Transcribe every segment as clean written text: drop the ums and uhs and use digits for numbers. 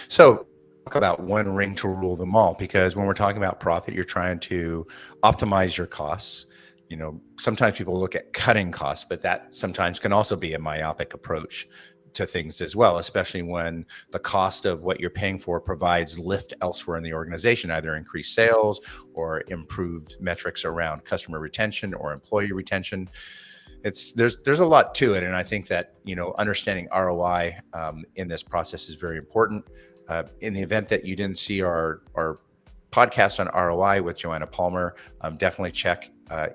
So talk about one ring to rule them all, because when we're talking about profit, you're trying to optimize your costs. Sometimes people look at cutting costs, but that sometimes can also be a myopic approach to things as well, especially when the cost of what you're paying for provides lift elsewhere in the organization, either increased sales or improved metrics around customer retention or employee retention. There's a lot to it, and I think that understanding ROI in this process is very important. In the event that you didn't see our podcast on ROI with Joanna Palmer, definitely check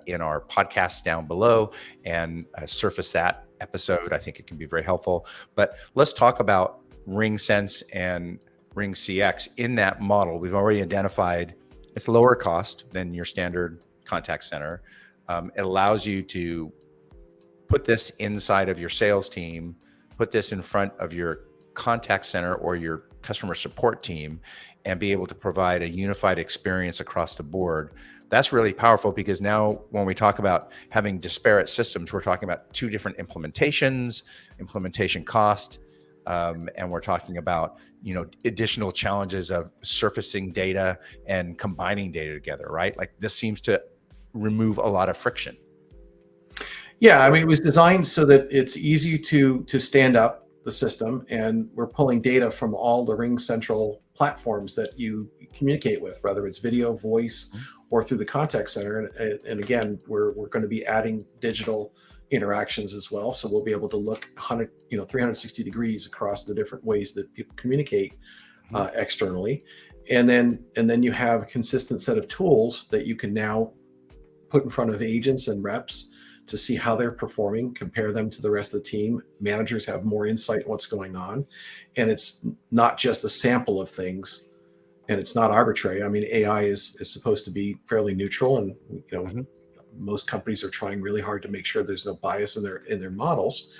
in our podcast down below and surface that episode. I think it can be very helpful. But let's talk about RingSense and RingCX. In that model, we've already identified it's lower cost than your standard contact center. It allows you to put this inside of your sales team, put this in front of your contact center or your customer support team, and be able to provide a unified experience across the board. That's really powerful, because now when we talk about having disparate systems, we're talking about two different implementations, implementation cost, and we're talking about additional challenges of surfacing data and combining data together, right? Like, this seems to remove a lot of friction. Yeah, I mean, it was designed so that it's easy to stand up the system, and we're pulling data from all the RingCentral platforms that you communicate with, whether it's video, voice, or through the contact center. And again, we're going to be adding digital interactions as well, so we'll be able to look 360 degrees across the different ways that people communicate externally, and then you have a consistent set of tools that you can now put in front of agents and reps to see how they're performing, compare them to the rest of the team. Managers have more insight in what's going on. And it's not just a sample of things, and it's not arbitrary. I mean, AI is supposed to be fairly neutral, and most companies are trying really hard to make sure there's no bias in their models.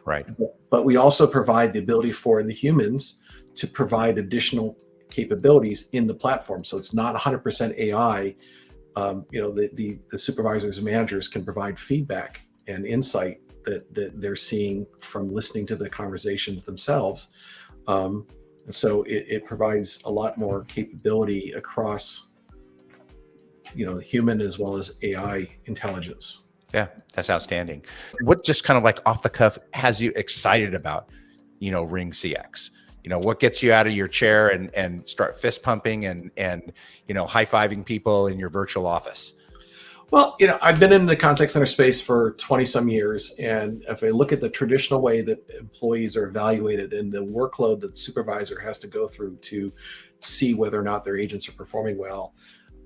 Right. But we also provide the ability for the humans to provide additional capabilities in the platform. So it's not 100% AI. The supervisors and managers can provide feedback and insight that they're seeing from listening to the conversations themselves. So it provides a lot more capability across, human as well as AI intelligence. Yeah, that's outstanding. What just kind of like off the cuff has you excited about, RingCX? What gets you out of your chair and start fist pumping and high-fiving people in your virtual office? Well, I've been in the contact center space for 20 some years. And if I look at the traditional way that employees are evaluated and the workload that the supervisor has to go through to see whether or not their agents are performing well,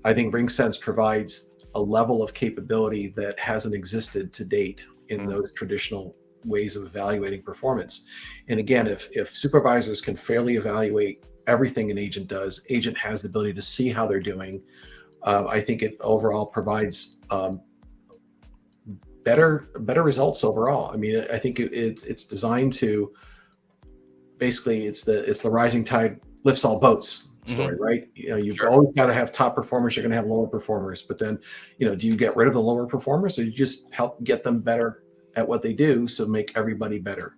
I think RingSense provides a level of capability that hasn't existed to date in those traditional ways of evaluating performance. And again, if supervisors can fairly evaluate everything an agent does, agent has the ability to see how they're doing. I think it overall provides better results overall. I mean, I think it's designed to basically it's the rising tide lifts all boats story, right? You've always got to have top performers. You're going to have lower performers, but then do you get rid of the lower performers, or you just help get them better at what they do, so make everybody better?